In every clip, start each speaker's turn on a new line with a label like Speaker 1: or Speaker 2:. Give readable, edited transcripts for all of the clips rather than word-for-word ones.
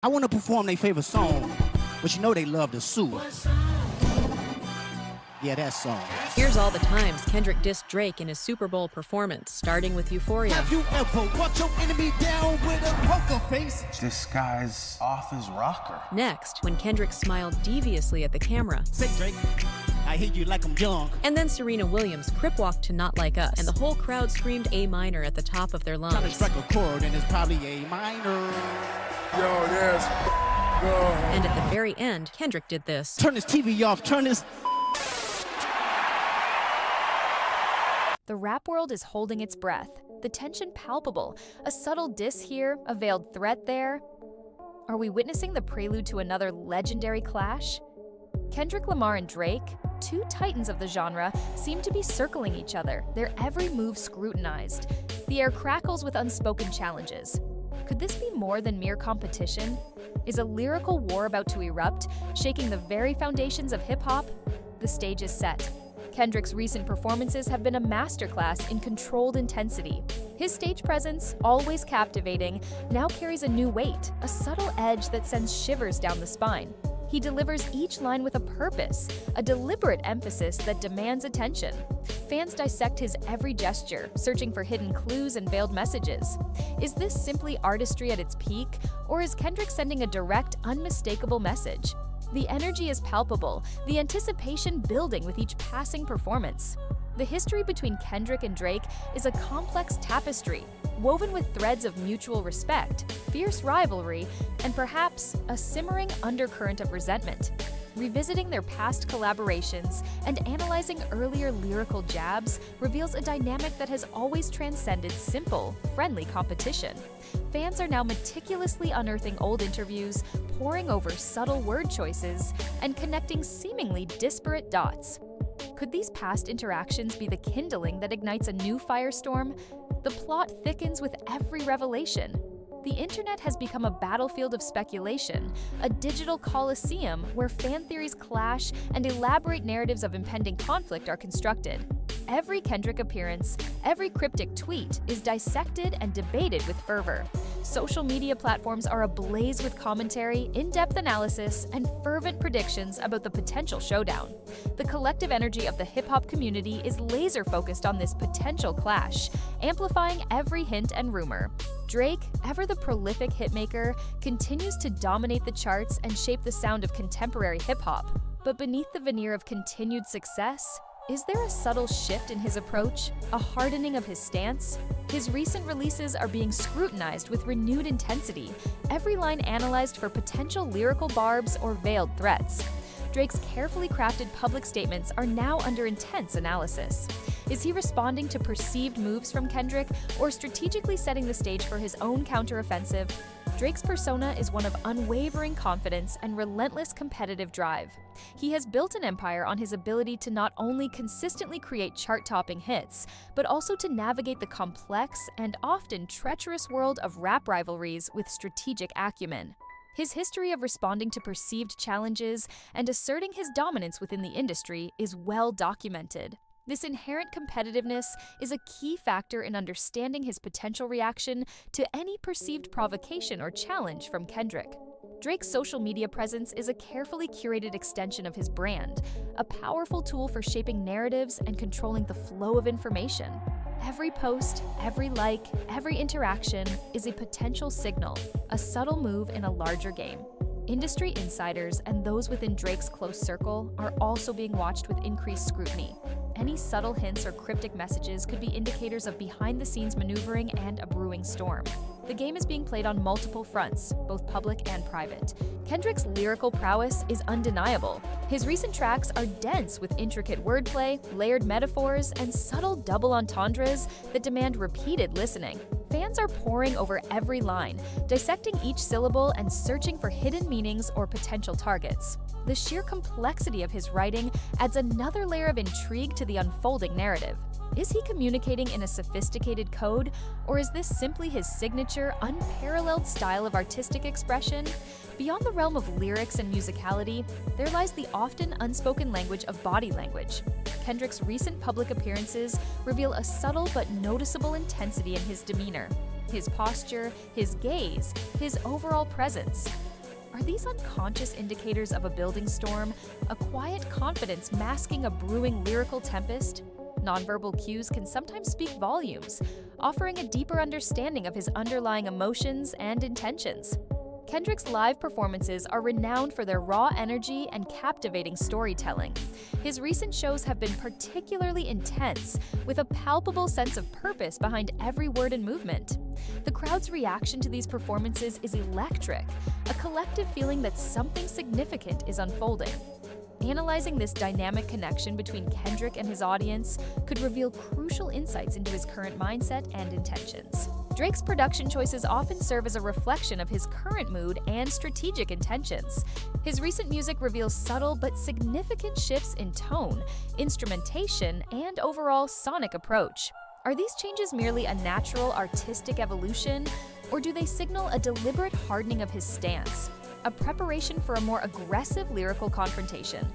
Speaker 1: I want to perform their favorite song, but you know they love to sue. Yeah, that song.
Speaker 2: Here's all the times Kendrick dissed Drake in his Super Bowl performance, starting with Euphoria.
Speaker 1: Have you ever watched your enemy down with a poker face?
Speaker 3: This guy's off his rocker.
Speaker 2: Next, when Kendrick smiled deviously at the camera.
Speaker 1: Say, Drake, I hate you like I'm young.
Speaker 2: And then Serena Williams crip walked to Not Like Us, and the whole crowd screamed A minor at the top of their
Speaker 1: Trying to
Speaker 2: lungs.
Speaker 1: strike a chord and it's probably A minor.
Speaker 4: Yo, yes. Go.
Speaker 2: And at the very end, Kendrick did this.
Speaker 1: Turn this TV off, turn this.
Speaker 5: The rap world is holding its breath, the tension palpable, a subtle diss here, a veiled threat there. Are we witnessing the prelude to another legendary clash? Kendrick Lamar and Drake, two titans of the genre, seem to be circling each other, their every move scrutinized. The air crackles with unspoken challenges. Could this be more than mere competition? Is a lyrical war about to erupt, shaking the very foundations of hip-hop? The stage is set. Kendrick's recent performances have been a masterclass in controlled intensity. His stage presence, always captivating, now carries a new weight, a subtle edge that sends shivers down the spine. He delivers each line with a purpose, a deliberate emphasis that demands attention. Fans dissect his every gesture, searching for hidden clues and veiled messages. Is this simply artistry at its peak, or is Kendrick sending a direct, unmistakable message? The energy is palpable, the anticipation building with each passing performance. The history between Kendrick and Drake is a complex tapestry, woven with threads of mutual respect, fierce rivalry, and perhaps a simmering undercurrent of resentment. Revisiting their past collaborations and analyzing earlier lyrical jabs reveals a dynamic that has always transcended simple, friendly competition. Fans are now meticulously unearthing old interviews, poring over subtle word choices, and connecting seemingly disparate dots. Could these past interactions be the kindling that ignites a new firestorm? The plot thickens with every revelation. The internet has become a battlefield of speculation, a digital coliseum where fan theories clash and elaborate narratives of impending conflict are constructed. Every Kendrick appearance, every cryptic tweet is dissected and debated with fervor. Social media platforms are ablaze with commentary, in-depth analysis, and fervent predictions about the potential showdown. The collective energy of the hip-hop community is laser-focused on this potential clash, amplifying every hint and rumor. Drake, ever the prolific hitmaker, continues to dominate the charts and shape the sound of contemporary hip-hop. But beneath the veneer of continued success, is there a subtle shift in his approach, a hardening of his stance? His recent releases are being scrutinized with renewed intensity, every line analyzed for potential lyrical barbs or veiled threats. Drake's carefully crafted public statements are now under intense analysis. Is he responding to perceived moves from Kendrick or strategically setting the stage for his own counteroffensive? Drake's persona is one of unwavering confidence and relentless competitive drive. He has built an empire on his ability to not only consistently create chart-topping hits, but also to navigate the complex and often treacherous world of rap rivalries with strategic acumen. His history of responding to perceived challenges and asserting his dominance within the industry is well documented. This inherent competitiveness is a key factor in understanding his potential reaction to any perceived provocation or challenge from Kendrick. Drake's social media presence is a carefully curated extension of his brand, a powerful tool for shaping narratives and controlling the flow of information. Every post, every like, every interaction is a potential signal, a subtle move in a larger game. Industry insiders and those within Drake's close circle are also being watched with increased scrutiny. Any subtle hints or cryptic messages could be indicators of behind-the-scenes maneuvering and a brewing storm. The game is being played on multiple fronts, both public and private. Kendrick's lyrical prowess is undeniable. His recent tracks are dense with intricate wordplay, layered metaphors, and subtle double entendres that demand repeated listening. Fans are poring over every line, dissecting each syllable and searching for hidden meanings or potential targets. The sheer complexity of his writing adds another layer of intrigue to the unfolding narrative. Is he communicating in a sophisticated code, or is this simply his signature, unparalleled style of artistic expression? Beyond the realm of lyrics and musicality, there lies the often unspoken language of body language. Kendrick's recent public appearances reveal a subtle but noticeable intensity in his demeanor, his posture, his gaze, his overall presence. Are these unconscious indicators of a building storm, a quiet confidence masking a brewing lyrical tempest? Nonverbal cues can sometimes speak volumes, offering a deeper understanding of his underlying emotions and intentions. Kendrick's live performances are renowned for their raw energy and captivating storytelling. His recent shows have been particularly intense, with a palpable sense of purpose behind every word and movement. The crowd's reaction to these performances is electric, a collective feeling that something significant is unfolding. Analyzing this dynamic connection between Kendrick and his audience could reveal crucial insights into his current mindset and intentions. Drake's production choices often serve as a reflection of his current mood and strategic intentions. His recent music reveals subtle but significant shifts in tone, instrumentation, and overall sonic approach. Are these changes merely a natural artistic evolution, or do they signal a deliberate hardening of his stance? A preparation for a more aggressive lyrical confrontation.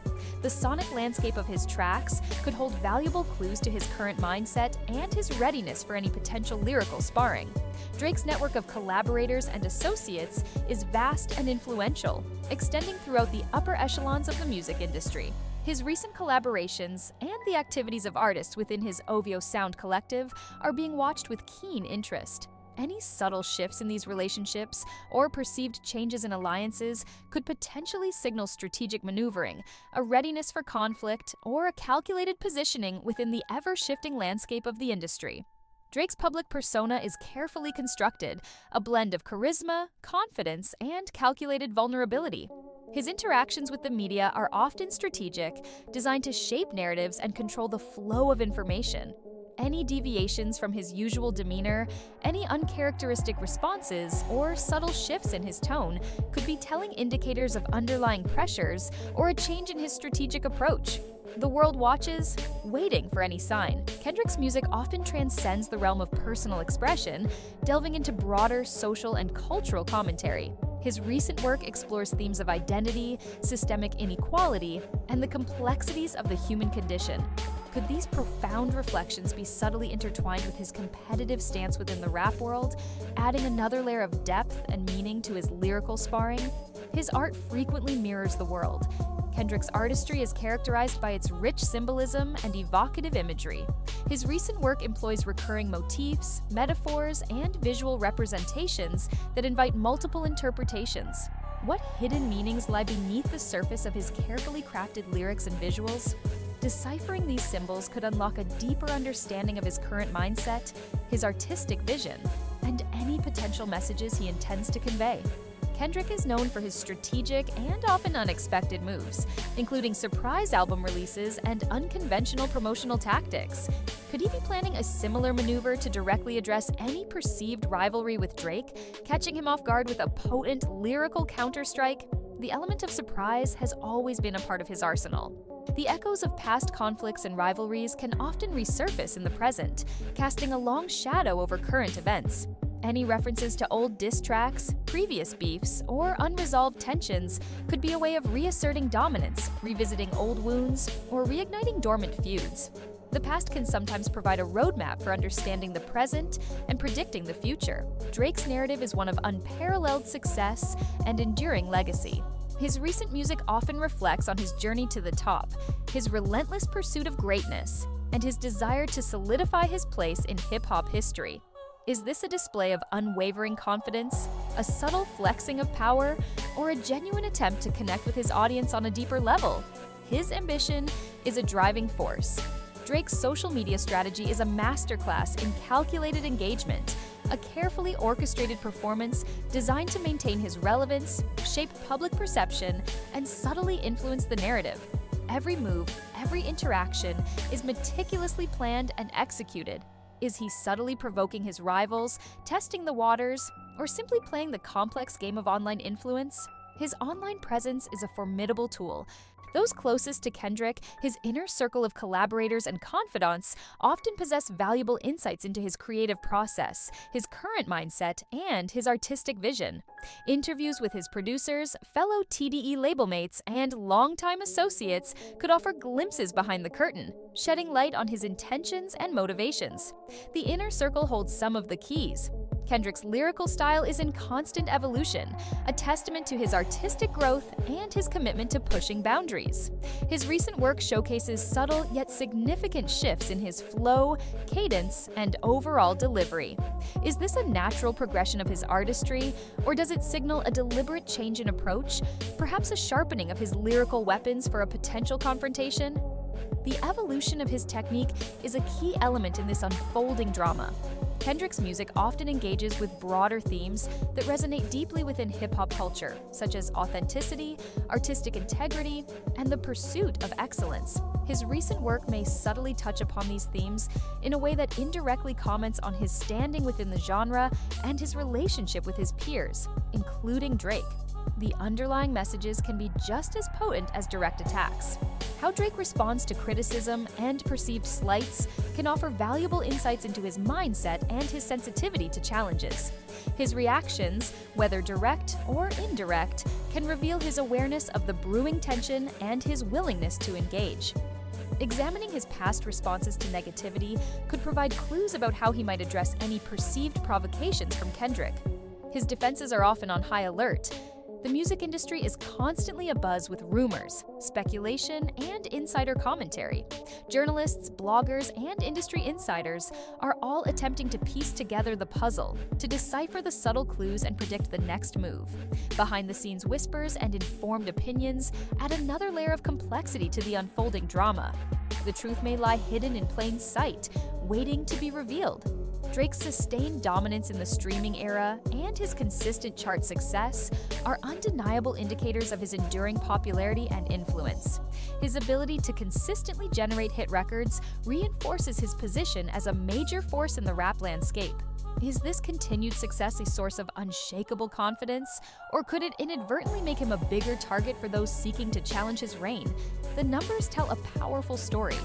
Speaker 5: The sonic landscape of his tracks could hold valuable clues to his current mindset and his readiness for any potential lyrical sparring. Drake's network of collaborators and associates is vast and influential, extending throughout the upper echelons of the music industry. His recent collaborations and the activities of artists within his OVO Sound Collective are being watched with keen interest. Any subtle shifts in these relationships or perceived changes in alliances could potentially signal strategic maneuvering, a readiness for conflict, or a calculated positioning within the ever-shifting landscape of the industry. Drake's public persona is carefully constructed, a blend of charisma, confidence, and calculated vulnerability. His interactions with the media are often strategic, designed to shape narratives and control the flow of information. Any deviations from his usual demeanor, any uncharacteristic responses, or subtle shifts in his tone could be telling indicators of underlying pressures or a change in his strategic approach. The world watches, waiting for any sign. Kendrick's music often transcends the realm of personal expression, delving into broader social and cultural commentary. His recent work explores themes of identity, systemic inequality, and the complexities of the human condition. Could these profound reflections be subtly intertwined with his competitive stance within the rap world, adding another layer of depth and meaning to his lyrical sparring? His art frequently mirrors the world. Kendrick's artistry is characterized by its rich symbolism and evocative imagery. His recent work employs recurring motifs, metaphors, and visual representations that invite multiple interpretations. What hidden meanings lie beneath the surface of his carefully crafted lyrics and visuals? Deciphering these symbols could unlock a deeper understanding of his current mindset, his artistic vision, and any potential messages he intends to convey. Kendrick is known for his strategic and often unexpected moves, including surprise album releases and unconventional promotional tactics. Could he be planning a similar maneuver to directly address any perceived rivalry with Drake, catching him off guard with a potent lyrical counterstrike? The element of surprise has always been a part of his arsenal. The echoes of past conflicts and rivalries can often resurface in the present, casting a long shadow over current events. Any references to old diss tracks, previous beefs, or unresolved tensions could be a way of reasserting dominance, revisiting old wounds, or reigniting dormant feuds. The past can sometimes provide a roadmap for understanding the present and predicting the future. Drake's narrative is one of unparalleled success and enduring legacy. His recent music often reflects on his journey to the top, his relentless pursuit of greatness, and his desire to solidify his place in hip-hop history. Is this a display of unwavering confidence, a subtle flexing of power, or a genuine attempt to connect with his audience on a deeper level? His ambition is a driving force. Drake's social media strategy is a masterclass in calculated engagement, a carefully orchestrated performance designed to maintain his relevance, shape public perception, and subtly influence the narrative. Every move, every interaction is meticulously planned and executed. Is he subtly provoking his rivals, testing the waters, or simply playing the complex game of online influence? His online presence is a formidable tool. Those closest to Kendrick, his inner circle of collaborators and confidants, often possess valuable insights into his creative process, his current mindset, and his artistic vision. Interviews with his producers, fellow TDE label mates, and longtime associates could offer glimpses behind the curtain, shedding light on his intentions and motivations. The inner circle holds some of the keys. Kendrick's lyrical style is in constant evolution, a testament to his artistic growth and his commitment to pushing boundaries. His recent work showcases subtle yet significant shifts in his flow, cadence, and overall delivery. Is this a natural progression of his artistry, or does it signal a deliberate change in approach, perhaps a sharpening of his lyrical weapons for a potential confrontation? The evolution of his technique is a key element in this unfolding drama. Kendrick's music often engages with broader themes that resonate deeply within hip-hop culture, such as authenticity, artistic integrity, and the pursuit of excellence. His recent work may subtly touch upon these themes in a way that indirectly comments on his standing within the genre and his relationship with his peers, including Drake. The underlying messages can be just as potent as direct attacks. How Drake responds to criticism and perceived slights can offer valuable insights into his mindset and his sensitivity to challenges. His reactions, whether direct or indirect, can reveal his awareness of the brewing tension and his willingness to engage. Examining his past responses to negativity could provide clues about how he might address any perceived provocations from Kendrick. His defenses are often on high alert. The music industry is constantly abuzz with rumors, speculation, and insider commentary. Journalists, bloggers, and industry insiders are all attempting to piece together the puzzle, to decipher the subtle clues and predict the next move. Behind-the-scenes whispers and informed opinions add another layer of complexity to the unfolding drama. The truth may lie hidden in plain sight, waiting to be revealed. Drake's sustained dominance in the streaming era and his consistent chart success are undeniable indicators of his enduring popularity and influence. His ability to consistently generate hit records reinforces his position as a major force in the rap landscape. Is this continued success a source of unshakable confidence, or could it inadvertently make him a bigger target for those seeking to challenge his reign? The numbers tell a powerful story.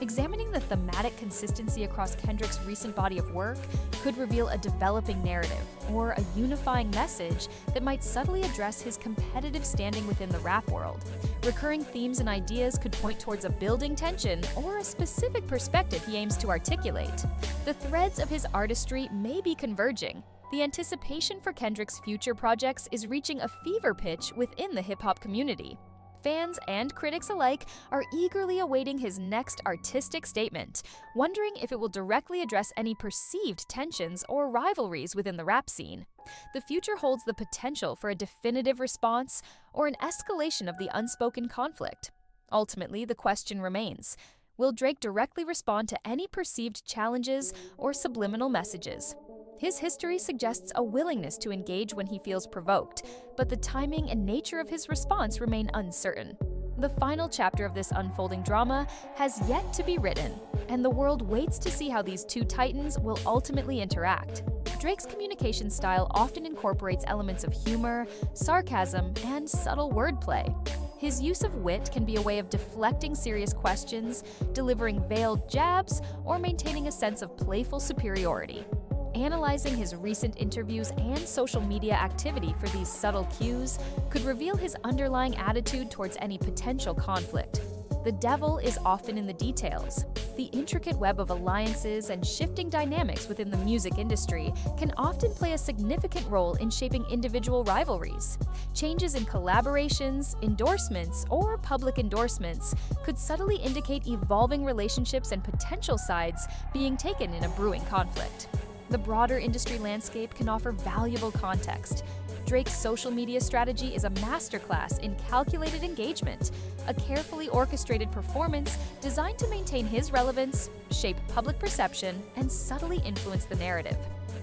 Speaker 5: Examining the thematic consistency across Kendrick's recent body of work could reveal a developing narrative or a unifying message that might subtly address his competitive standing within the rap world. Recurring themes and ideas could point towards a building tension or a specific perspective he aims to articulate. The threads of his artistry may be converging. The anticipation for Kendrick's future projects is reaching a fever pitch within the hip-hop community. Fans and critics alike are eagerly awaiting his next artistic statement, wondering if it will directly address any perceived tensions or rivalries within the rap scene. The future holds the potential for a definitive response or an escalation of the unspoken conflict. Ultimately, the question remains: will Drake directly respond to any perceived challenges or subliminal messages? His history suggests a willingness to engage when he feels provoked, but the timing and nature of his response remain uncertain. The final chapter of this unfolding drama has yet to be written, and the world waits to see how these two titans will ultimately interact. Drake's communication style often incorporates elements of humor, sarcasm, and subtle wordplay. His use of wit can be a way of deflecting serious questions, delivering veiled jabs, or maintaining a sense of playful superiority. Analyzing his recent interviews and social media activity for these subtle cues could reveal his underlying attitude towards any potential conflict. The devil is often in the details. The intricate web of alliances and shifting dynamics within the music industry can often play a significant role in shaping individual rivalries. Changes in collaborations, endorsements, or public endorsements could subtly indicate evolving relationships and potential sides being taken in a brewing conflict. The broader industry landscape can offer valuable context. Drake's social media strategy is a masterclass in calculated engagement, a carefully orchestrated performance designed to maintain his relevance, shape public perception, and subtly influence the narrative.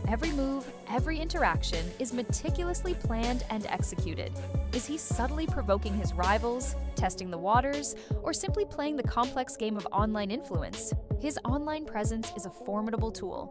Speaker 5: Every move, every interaction is meticulously planned and executed. Is he subtly provoking his rivals, testing the waters, or simply playing the complex game of online influence? His online presence is a formidable tool,